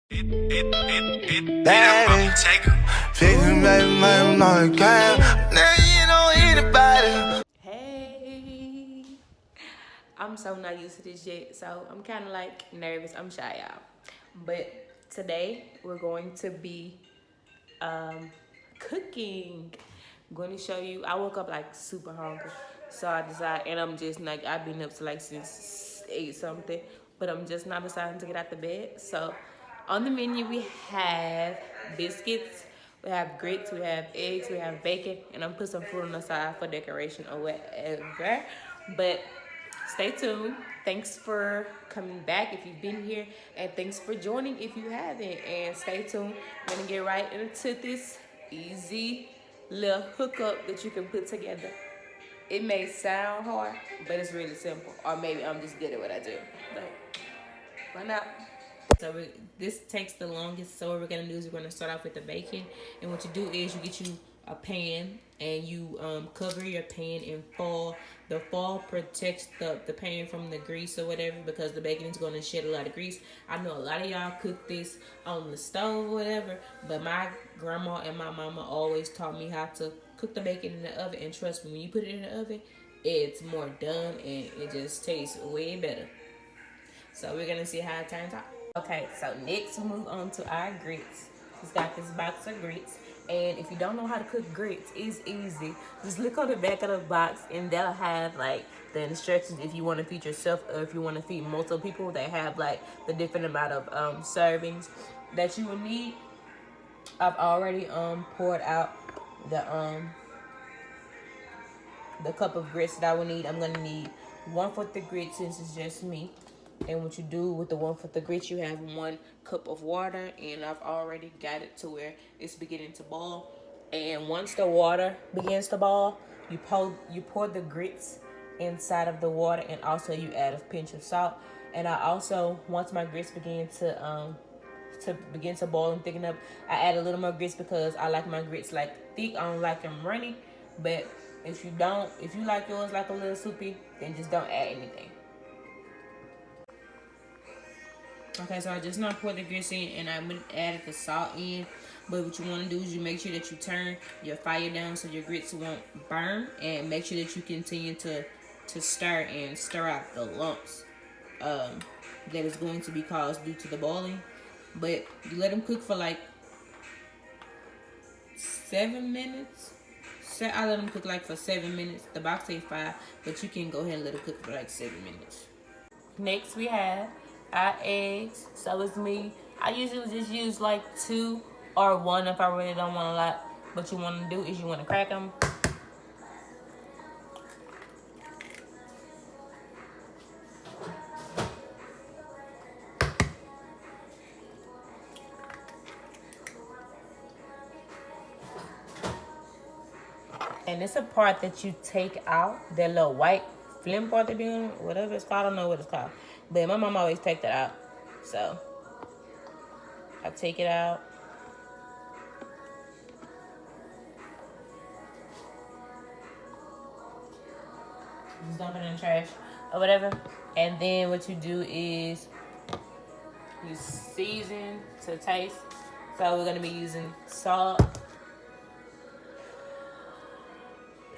Daddy, fixing baby, man, know it can. Now you know anybody. Hey, I'm so not used to this yet, so I'm kind of like nervous. I'm shy, y'all. But today we're going to be cooking. I'm going to show you. I woke up like super hungry, so I decided, and I'm just like I've been up to like since 8 something, but I'm just not deciding to get out the bed. So on the menu we have biscuits. We have grits, we have eggs, we have bacon, and I'm put some fruit on the side for decoration or whatever. But stay tuned. Thanks for coming back if you've been here, and thanks for joining if you haven't. And stay tuned. We're gonna get right into this easy little hookup that you can put together. It may sound hard, but it's really simple. Or maybe I'm just good at what I do. But why not? So this takes the longest. So what we're gonna do is we're gonna start off with the bacon, and what you do is you get you a pan and you cover your pan in foil. The foil protects the pan from the grease or whatever, because the bacon is gonna shed a lot of grease. I know a lot of y'all cook this on the stove or whatever, but my grandma and my mama always taught me how to cook the bacon in the oven, and trust me, when you put it in the oven, it's more done and it just tastes way better. So we're gonna see how it turns out. Okay, so next we move on to our grits. She's got this box of grits. And if you don't know how to cook grits, it's easy. Just look on the back of the box and that'll have like the instructions if you want to feed yourself or if you want to feed multiple people. They have like the different amount of servings that you will need. I've already poured out the cup of grits that I will need. I'm gonna need 1/4 the grits since it's just me. And what you do with the 1/4 the grits, you have 1 cup of water, and I've already got it to where it's beginning to boil. And once the water begins to boil, you pour the grits inside of the water, and also you add a pinch of salt. And I also, once my grits begin to boil and thicken up, I add a little more grits because I like my grits like thick. I don't like them runny. But if you like yours like a little soupy, then just don't add anything. Okay, so I just now poured the grits in and I added the salt in. But what you want to do is you make sure that you turn your fire down so your grits won't burn, and make sure that you continue to stir out the lumps that is going to be caused due to the boiling. But you let them cook for like 7 minutes. I let them cook like for 7 minutes. The box say 5, but you can go ahead and let it cook for like 7 minutes. Next we have our eggs. So it's me. I usually just use like 2 or 1 if I really don't want a lot. What you want to do is you want to crack them. And it's a part that you take out, that little white film part that be on, whatever it's called. I don't know what it's called. But my mom always take that out. So I take it out. Just dump it in the trash or whatever. And then what you do is you season to taste. So we're going to be using salt,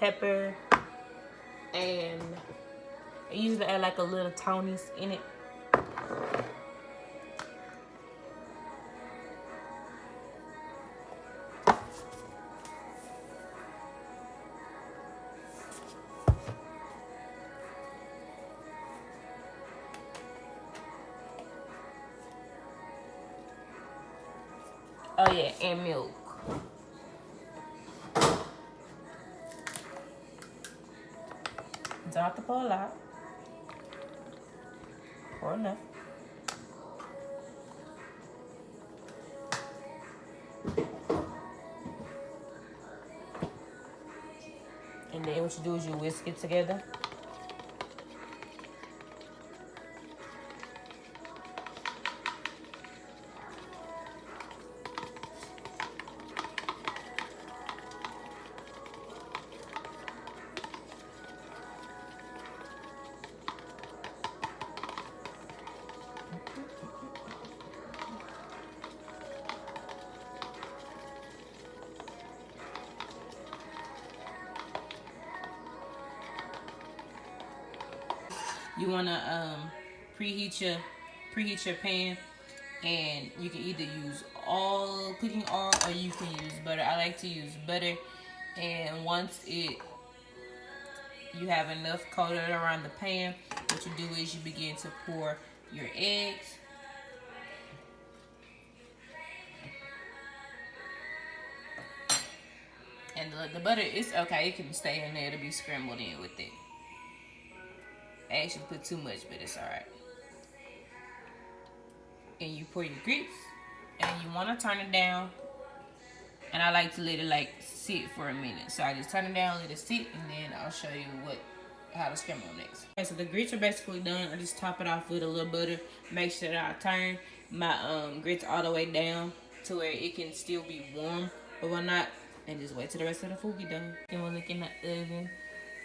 pepper, and I usually add like a little Tony's in it. Oh yeah, and milk. Don't have to pour a lot. Pour enough. And then what you do is you whisk it together. you wanna preheat your pan, and you can either use all cooking oil or you can use butter. I like to use butter, and once you have enough coated around the pan, what you do is you begin to pour your eggs. And the butter is okay, it can stay in there to be scrambled in with it. I actually put too much, but it's alright. And you pour your grits, and you want to turn it down. And I like to let it like sit for a minute. So I just turn it down, let it sit, and then I'll show you how to scramble next. Okay, so the grits are basically done. I just top it off with a little butter. Make sure that I turn my grits all the way down to where it can still be warm, but we're not. And just wait till the rest of the food be done. Then we'll look in the oven,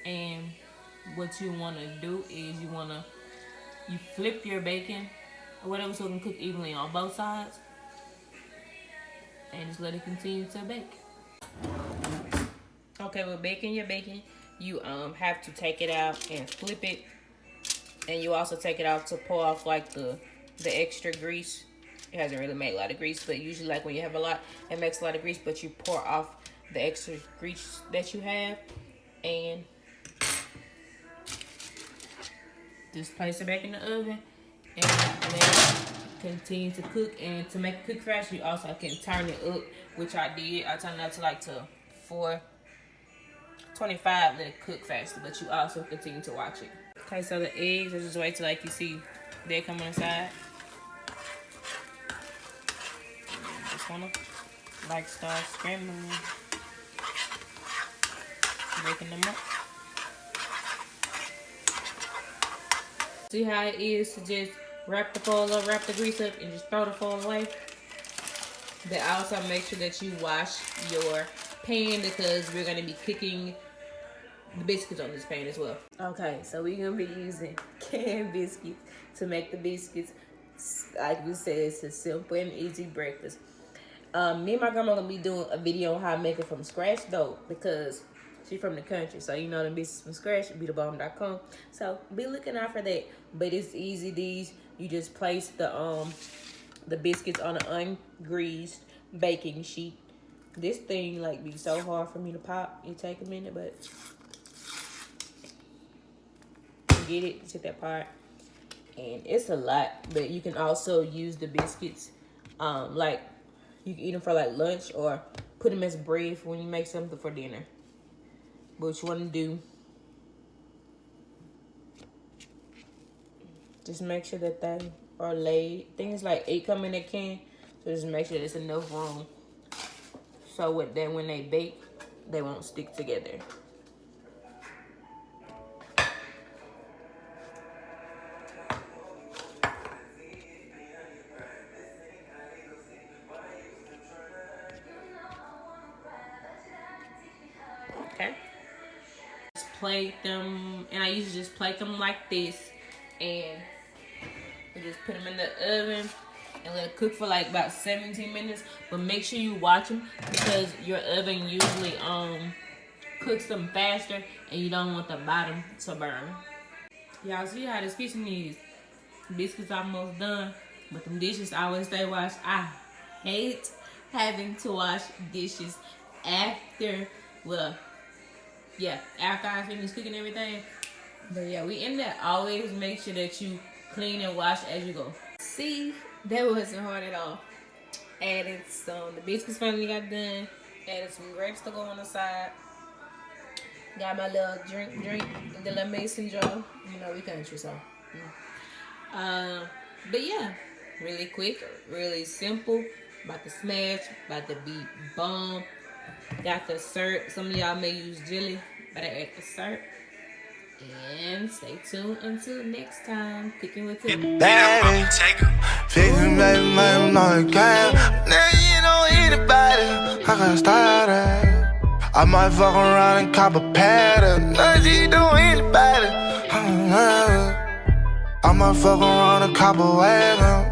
and what you want to do is you flip your bacon or whatever so it can cook evenly on both sides, and just let it continue to bake. Okay, with baking your bacon, you have to take it out and flip it, and you also take it out to pull off like the extra grease. It hasn't really made a lot of grease, but usually like when you have a lot, it makes a lot of grease, but you pour off the extra grease that you have, and just place it back in the oven and let it continue to cook. And to make it cook faster, you also can turn it up, which I did. I turned it up to like to 425, let it cook faster, but you also continue to watch it. Okay, so the eggs, I just wait till like you see they come on the side. Just wanna like start scrambling, breaking them up. See how it is to just wrap the foil up, wrap the grease up, and just throw the foil away. But also make sure that you wash your pan, because we're going to be cooking the biscuits on this pan as well. Okay, so we're going to be using canned biscuits to make the biscuits. Like we said, it's a simple and easy breakfast. Me and my grandma are going to be doing a video on how to make it from scratch though, because she's from the country, so you know the biscuits from scratch, BeTheBomb.com. So be looking out for that. But it's easy. These, you just place the biscuits on an ungreased baking sheet. This thing like be so hard for me to pop. It take a minute, but you get it. Take that part, and it's a lot. But you can also use the biscuits, like you can eat them for like lunch or put them as bread for when you make something for dinner. But what you want to do, just make sure that they are laid. Things like 8 come in a can, so just make sure there's enough room so when they bake, they won't stick together. Okay. Plate them, and I usually just plate them like this, and we just put them in the oven and let it cook for like about 17 minutes. But make sure you watch them, because your oven usually cooks them faster, and you don't want the bottom to burn. Y'all see how this kitchen is. Biscuits almost done, but them dishes always stay washed. I hate having to wash dishes after, well, yeah, after I finish cooking everything. But yeah, we end up always make sure that you clean and wash as you go. See, that wasn't hard at all. Added the biscuits finally got done. Added some grapes to go on the side. Got my little drink, the little mason jar. You know, we country, so. But yeah, really quick, really simple. About to smash, about to be bomb. Got the syrup. Some of y'all may use jelly, but I add the syrup. And stay tuned until next time. Cooking with Tim. Daddy, fixing baby, man, no you can't. Now you know anybody, I got started. I might fuck around and cop a pattern. Now you know anybody, I might fuck around and cop a wagon.